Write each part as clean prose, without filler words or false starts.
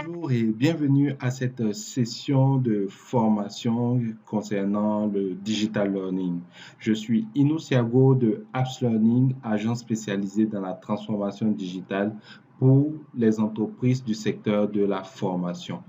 Bonjour et bienvenue à cette session de formation concernant le digital learning. Je suis Ino Siago de Apps Learning, agence spécialisée dans la transformation digitale pour les entreprises du secteur de la formation.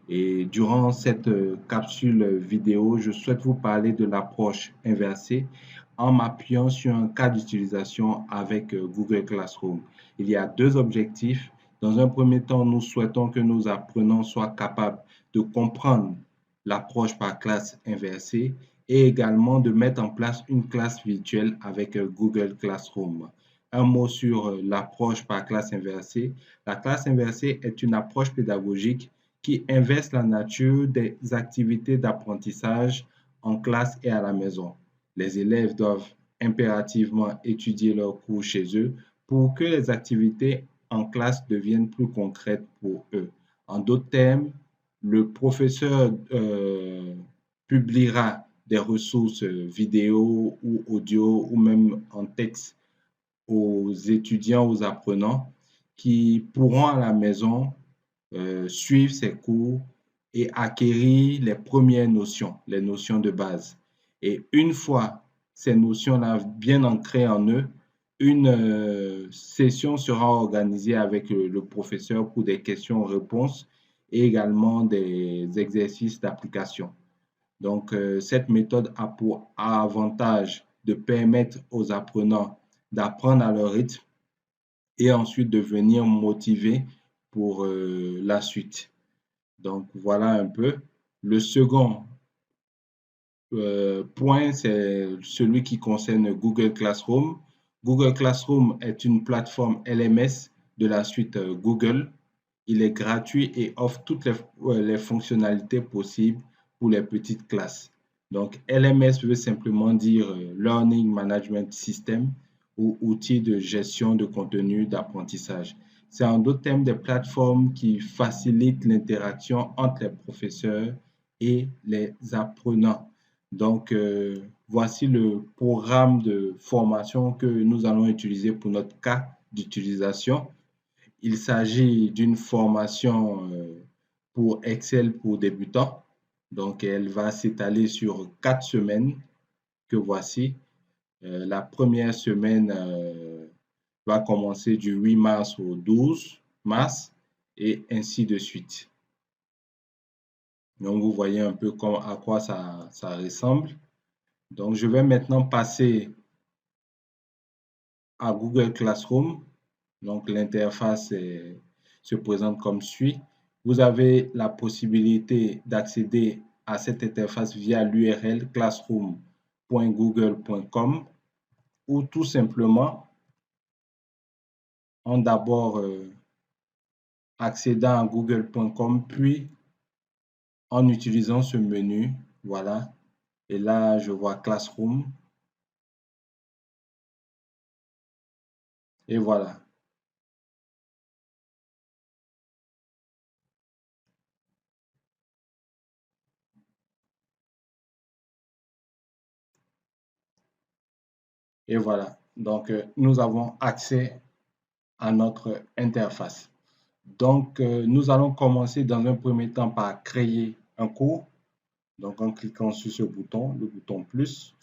Et durant cette capsule vidéo, je souhaite vous parler de l'approche inversée en m'appuyant sur un cas d'utilisation avec Google Classroom. Il y a deux objectifs. Dans un premier temps, nous souhaitons que nos apprenants soient capables de comprendre l'approche par classe inversée et également de mettre en place une classe virtuelle avec Google Classroom. Un mot sur l'approche par classe inversée. La classe inversée est une approche pédagogique qui inverse la nature des activités d'apprentissage en classe et à la maison. Les élèves doivent impérativement étudier leurs cours chez eux pour que les activités en classe deviennent plus concrètes pour eux. En d'autres termes, le professeur publiera des ressources vidéo ou audio ou même en texte aux étudiants, aux apprenants qui pourront à la maison suivre ces cours et acquérir les premières notions, les notions de base. Et une fois ces notions-là bien ancrées en eux, une session sera organisée avec le professeur pour des questions-réponses et également des exercices d'application. Donc, cette méthode a pour avantage de permettre aux apprenants d'apprendre à leur rythme et ensuite de venir motiver pour la suite. Donc, voilà un peu. Le second point, c'est celui qui concerne Google Classroom. Google Classroom est une plateforme LMS de la suite Google. Il est gratuit et offre toutes les fonctionnalités possibles pour les petites classes. Donc, LMS veut simplement dire Learning Management System ou outil de gestion de contenu d'apprentissage. C'est en d'autres termes des plateformes qui facilitent l'interaction entre les professeurs et les apprenants. Donc, voici le programme de formation que nous allons utiliser pour notre cas d'utilisation. Il s'agit d'une formation pour Excel pour débutants. Donc, elle va s'étaler sur 4 semaines que voici. La première semaine va commencer du 8 mars au 12 mars et ainsi de suite. Donc, vous voyez un peu à quoi ça ressemble. Donc, je vais maintenant passer à Google Classroom. Donc, l'interface se présente comme suit. Vous avez la possibilité d'accéder à cette interface via l'URL classroom.google.com ou tout simplement en d'abord accédant à google.com, puis en utilisant ce menu, voilà. Et là, je vois Classroom. Et voilà. Et voilà. Donc, nous avons accès à notre interface. Donc, nous allons commencer dans un premier temps par créer un cours. Donc, en cliquant sur ce bouton, le bouton plus,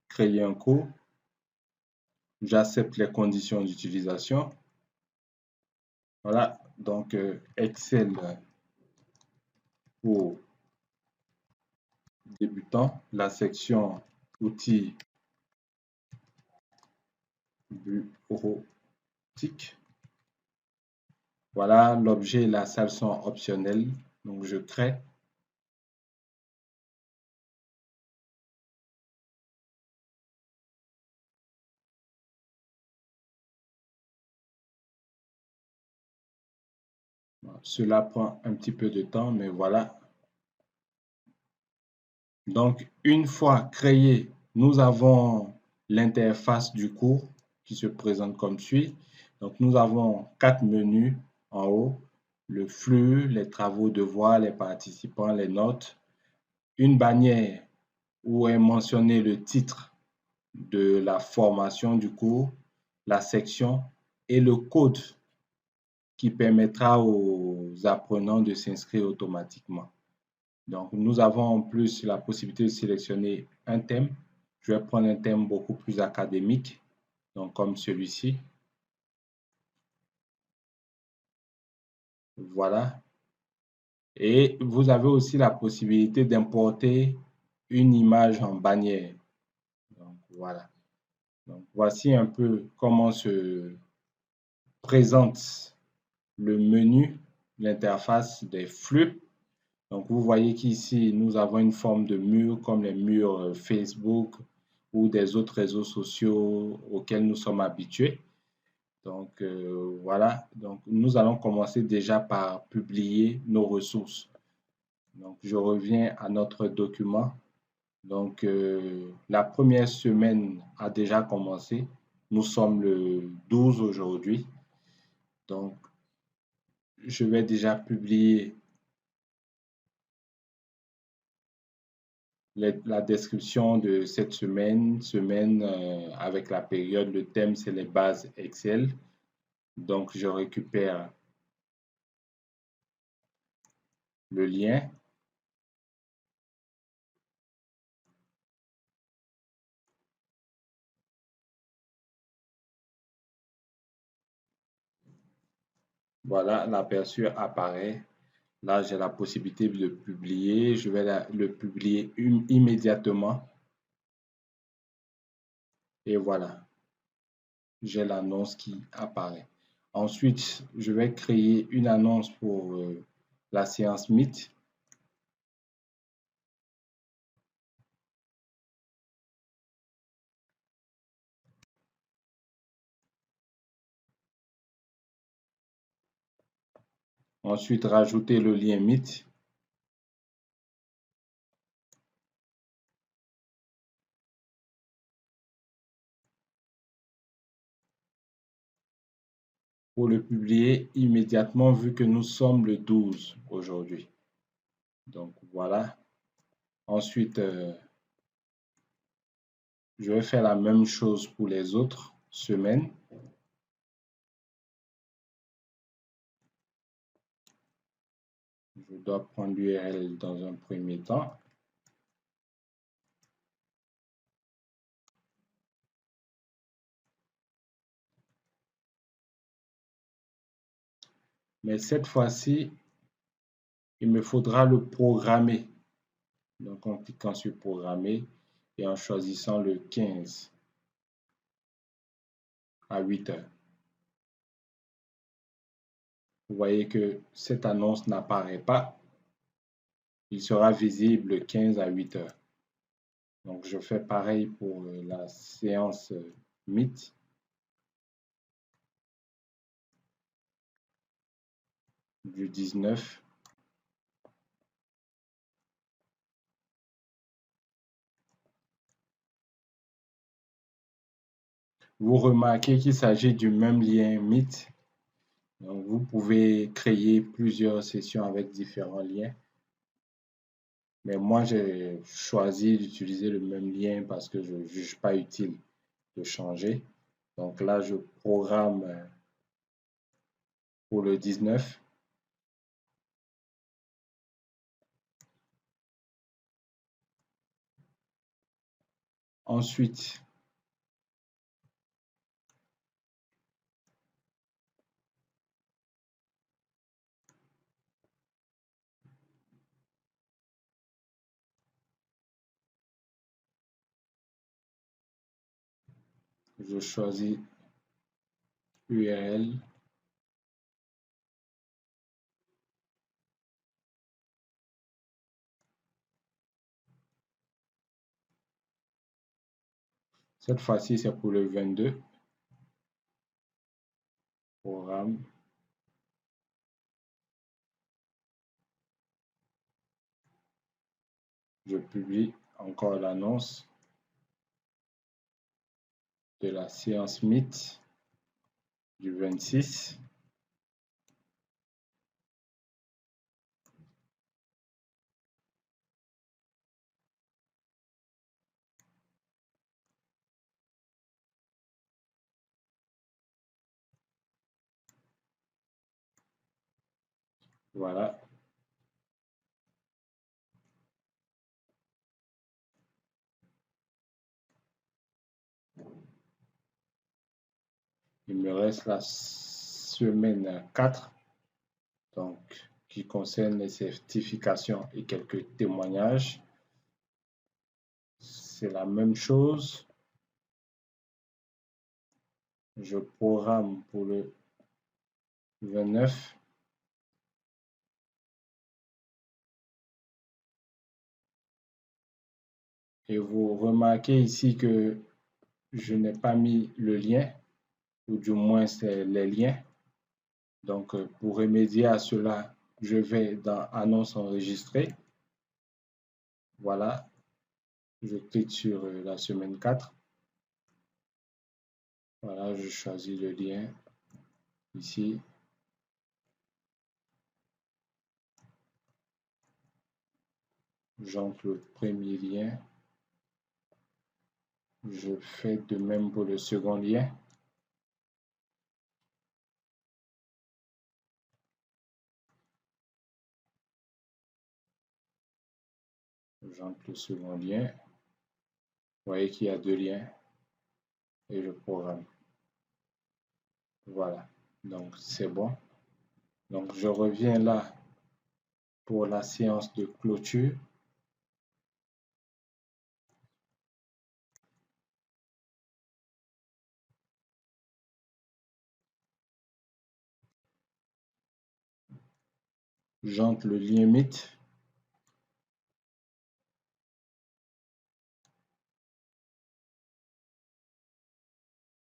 créer un cours. J'accepte les conditions d'utilisation. Voilà, donc Excel pour débutants, la section outils bureautique. Voilà, l'objet et la salle sont optionnels. Donc, je crée. Cela prend un petit peu de temps, mais voilà. Donc, une fois créé, nous avons l'interface du cours qui se présente comme suit. Donc, nous avons 4 menus en haut, le flux, les travaux, devoirs, les participants, les notes, une bannière où est mentionné le titre de la formation du cours la section et le code qui permettra aux apprenants de s'inscrire automatiquement. Donc, nous avons en plus la possibilité de sélectionner un thème. Je vais prendre un thème beaucoup plus académique, donc comme celui-ci. Voilà. Et vous avez aussi la possibilité d'importer une image en bannière. Donc, voilà. Donc, voici un peu comment se présente le menu, l'interface des flux. Donc, vous voyez qu'ici, nous avons une forme de mur comme les murs Facebook ou des autres réseaux sociaux auxquels nous sommes habitués. Donc, voilà. Donc, nous allons commencer déjà par publier nos ressources. Donc, je reviens à notre document. Donc, la première semaine a déjà commencé. Nous sommes le 12 aujourd'hui. Donc, je vais déjà publier la description de cette semaine. Avec la période, le thème, c'est les bases Excel. Donc, je récupère le lien. Voilà, l'aperçu apparaît. Là, j'ai la possibilité de le publier. Je vais le publier immédiatement. Et voilà, j'ai l'annonce qui apparaît. Ensuite, je vais créer une annonce pour la séance Meet. Ensuite, rajouter le lien Meet. Pour le publier immédiatement vu que nous sommes le 12 aujourd'hui. Donc voilà. Ensuite, je vais faire la même chose pour les autres semaines. Je dois prendre l'URL dans un premier temps. Mais cette fois-ci, il me faudra le programmer. Donc, en cliquant sur programmer et en choisissant le 15 à 8 heures. Vous voyez que cette annonce n'apparaît pas. Il sera visible le 15 à 8 heures. Donc, je fais pareil pour la séance Meet. Du 19. Vous remarquez qu'il s'agit du même lien Meet. Donc, vous pouvez créer plusieurs sessions avec différents liens. Mais moi, j'ai choisi d'utiliser le même lien parce que je ne juge pas utile de changer. Donc là, je programme pour le 19. Ensuite, je choisis URL. Cette fois-ci, c'est pour le 22. Programme. Je publie encore l'annonce de la séance Meet du 26. Voilà. Il me reste la semaine 4, donc, qui concerne les certifications et quelques témoignages. C'est la même chose. Je programme pour le 29. Et vous remarquez ici que je n'ai pas mis le lien, ou du moins c'est les liens. Donc, pour remédier à cela, je vais dans Annonce enregistrée. Voilà, je clique sur la semaine 4. Voilà, je choisis le lien ici. J'entre le premier lien. Je fais de même pour le second lien. J'entre le second lien. Vous voyez qu'il y a deux liens et je programme. Voilà, donc c'est bon. Donc je reviens là pour la séance de clôture. J'entre le lien Meet.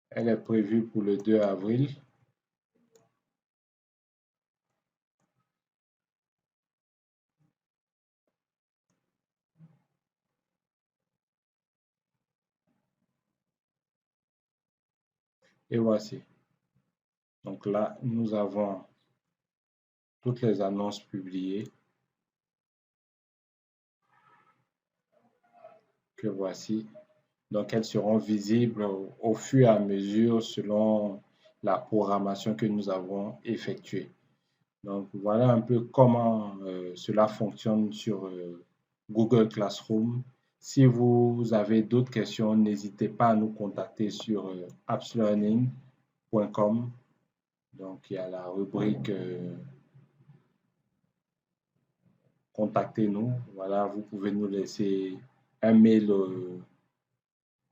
Elle est prévue pour le 2 avril. Et voici. Donc là, nous avons toutes les annonces publiées que voici. Donc, elles seront visibles au fur et à mesure selon la programmation que nous avons effectuée. Donc, voilà un peu comment cela fonctionne sur Google Classroom. Si vous avez d'autres questions, n'hésitez pas à nous contacter sur appslearning.com. Donc, il y a la rubrique Contactez-nous. Voilà, vous pouvez nous laisser un mail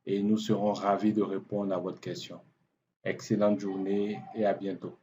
et nous serons ravis de répondre à votre question. Excellente journée et à bientôt.